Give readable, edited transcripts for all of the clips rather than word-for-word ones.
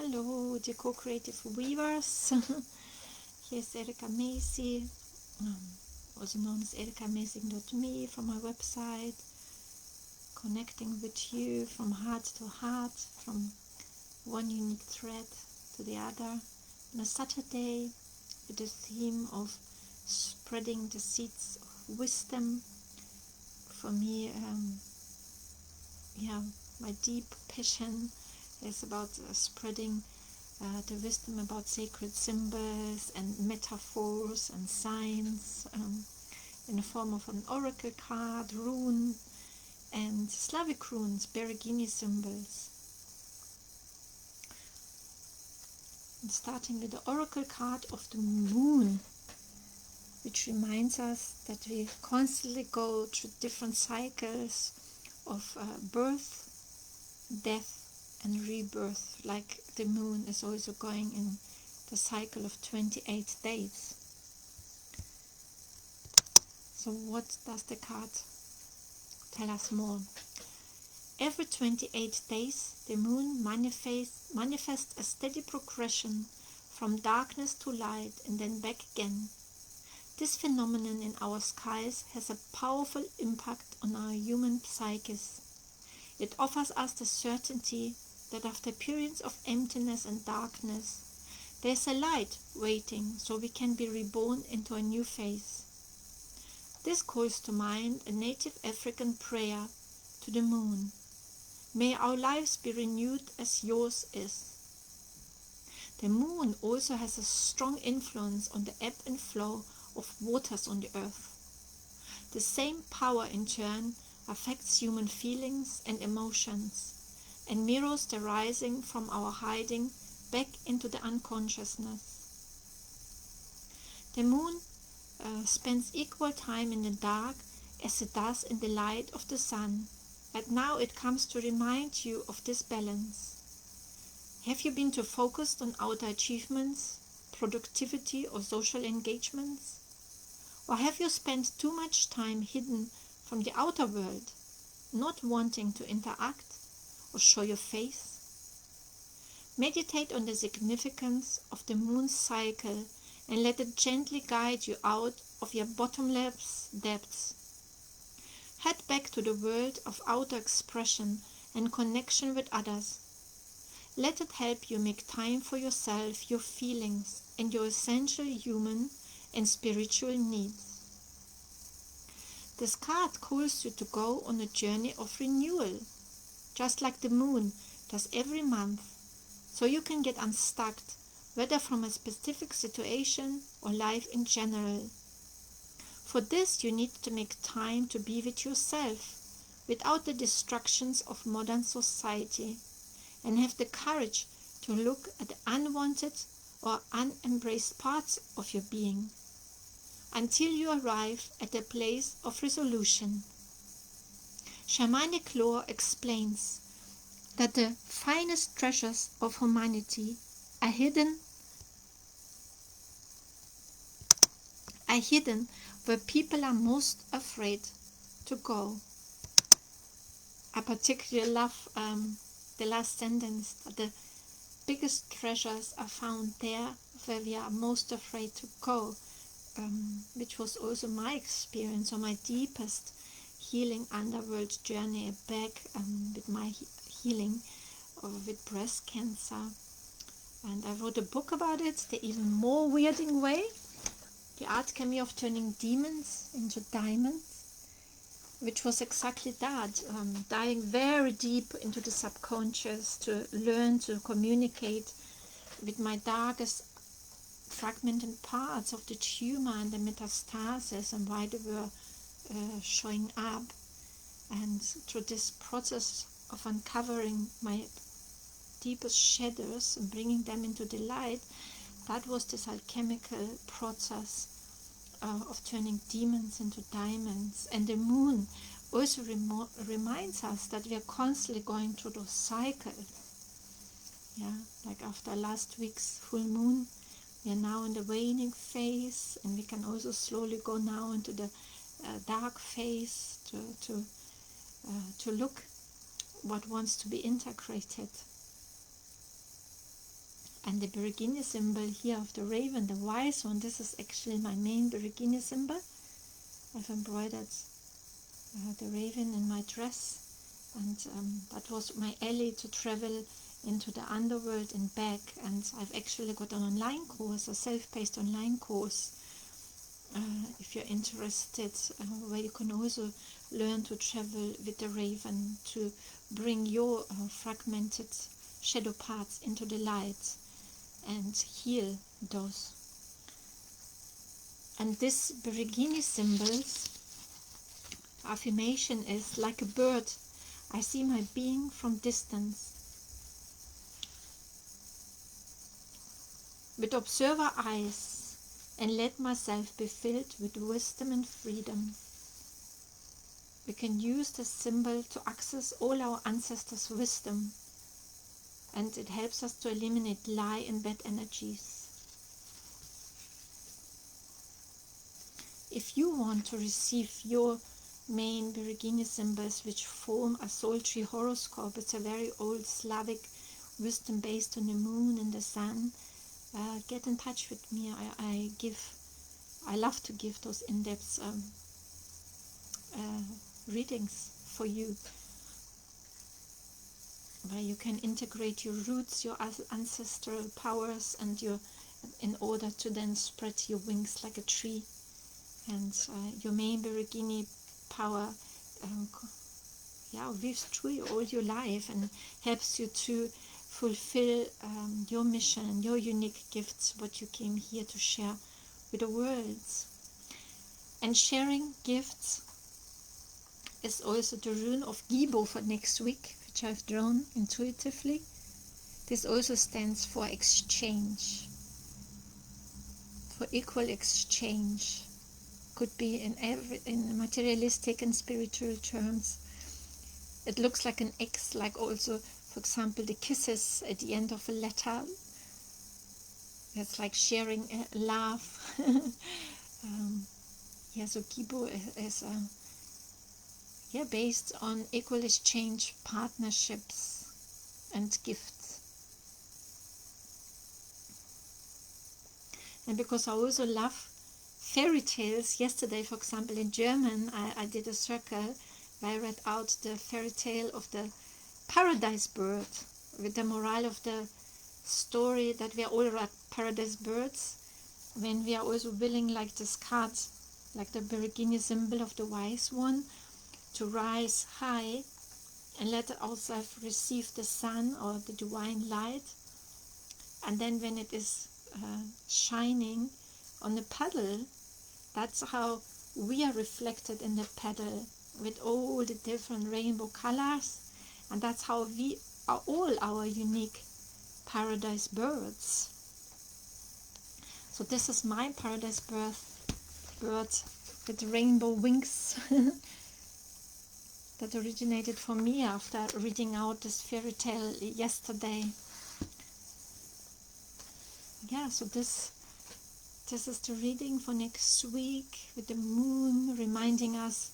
Hello, the co-creative weavers. Here's Erika Macy, also known as erikamacing.me from my website, connecting with you from heart to heart, from one unique thread to the other, on a Saturday with the theme of spreading the seeds of wisdom. For me, my deep passion is about spreading the wisdom about sacred symbols and metaphors and signs in the form of an oracle card, rune, and Slavic runes, Beregini symbols. And starting with the oracle card of the moon, which reminds us that we constantly go through different cycles of birth, death, and rebirth, like the moon is also going in the cycle of 28 days. So what does the card tell us more? Every 28 days the moon manifests a steady progression from darkness to light and then back again. This phenomenon in our skies has a powerful impact on our human psyches. It offers us the certainty that after periods of emptiness and darkness, there is a light waiting so we can be reborn into a new phase. This calls to mind a native African prayer to the moon. May our lives be renewed as yours is. The moon also has a strong influence on the ebb and flow of waters on the earth. The same power in turn affects human feelings and emotions, and mirrors the rising from our hiding back into the unconsciousness. The moon spends equal time in the dark as it does in the light of the sun, but now it comes to remind you of this balance. Have you been too focused on outer achievements, productivity, or social engagements? Or have you spent too much time hidden from the outer world, not wanting to interact or show your face? Meditate on the significance of the moon's cycle and let it gently guide you out of your bottomless depths. Head back to the world of outer expression and connection with others. Let it help you make time for yourself, your feelings, and your essential human and spiritual needs. This card calls you to go on a journey of renewal, just like the moon does every month, so you can get unstuck, whether from a specific situation or life in general. For this, you need to make time to be with yourself, without the distractions of modern society, and have the courage to look at the unwanted or unembraced parts of your being, until you arrive at a place of resolution. Shamanic lore explains that the finest treasures of humanity are hidden where people are most afraid to go. I particularly love the last sentence, that the biggest treasures are found there where we are most afraid to go, which was also my experience or my deepest healing underworld journey back with my healing with breast cancer. And I wrote a book about it, The Even More Weirding Way, The Alchemy of Turning Demons into Diamonds, which was exactly that, diving very deep into the subconscious to learn to communicate with my darkest fragmented parts of the tumor and the metastasis and why they were showing up. And through this process of uncovering my deepest shadows and bringing them into the light, that was this alchemical process of turning demons into diamonds. And the moon also reminds us that we are constantly going through those cycles. Yeah, like after last week's full moon, we are now in the waning phase, and we can also slowly go now into the dark phase to look what wants to be integrated. And the Beregini symbol here of the raven, the wise one, this is actually my main Beregini symbol. I've embroidered the raven in my dress, and that was my ally to travel into the underworld and back. And I've actually got an online course, a self-paced online course, if you're interested, where you can also learn to travel with the raven to bring your fragmented shadow parts into the light and heal those. And this Beregini symbols, affirmation is like a bird. I see my being from distance. With observer eyes, and let myself be filled with wisdom and freedom. We can use this symbol to access all our ancestors' wisdom, and it helps us to eliminate lie and bad energies. If you want to receive your main Beregini symbols, which form a soul tree horoscope, it's a very old Slavic wisdom based on the moon and the sun, get in touch with me. I love to give those in-depth readings for you, where you can integrate your roots, your ancestral powers, and in order to then spread your wings like a tree. And your main Beregini power weaves through you all your life and helps you to fulfill your mission, your unique gifts, what you came here to share with the world. And sharing gifts is also the rune of Gebo for next week, which I've drawn intuitively. This also stands for exchange, for equal exchange. Could be in materialistic and spiritual terms. It looks like an X, like also, for example, the kisses at the end of a letter. It's like sharing love. So Gebo is based on equal exchange, partnerships, and gifts. And because I also love fairy tales, yesterday, for example, in German, I did a circle where I read out the fairy tale of the paradise bird, with the morale of the story that we are all paradise birds, when we are also willing, like this card, like the Beregini symbol of the wise one, to rise high and let ourselves receive the sun or the divine light. And then when it is shining on the paddle, that's how we are reflected in the paddle with all the different rainbow colors, and that's how we are all our unique paradise birds. So this is my paradise bird with rainbow wings that originated for me after reading out this fairy tale yesterday. So this is the reading for next week, with the moon reminding us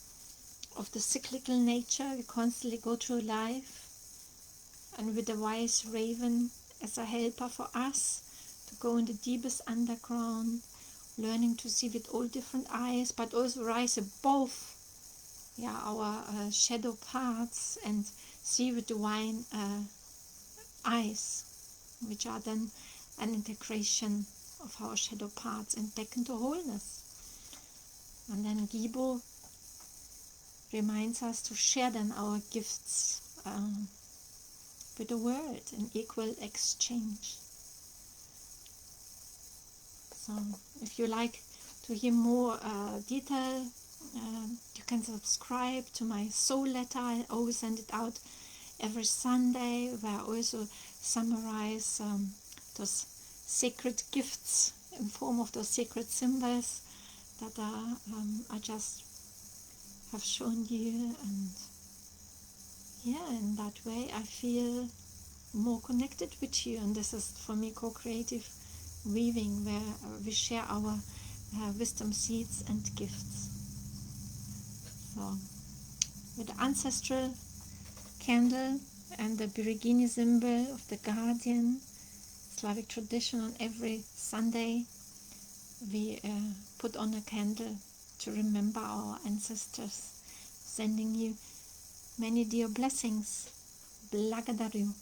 of the cyclical nature we constantly go through life, and with the wise raven as a helper for us to go in the deepest underground, learning to see with all different eyes, but also rise above our shadow parts and see with divine eyes, which are then an integration of our shadow parts and back into wholeness. And then Gebo reminds us to share then our gifts with the world in equal exchange. So if you like to hear more detail, you can subscribe to my soul letter. I always send it out every Sunday, where I also summarize those sacred gifts in form of those sacred symbols that I just have shown you. And in that way I feel more connected with you. And this is for me co-creative weaving, where we share our wisdom seeds and gifts. So with the ancestral candle and the Beregini symbol of the guardian, Slavic tradition, on every Sunday we put on a candle to remember our ancestors. Sending you many dear blessings. Благодарю.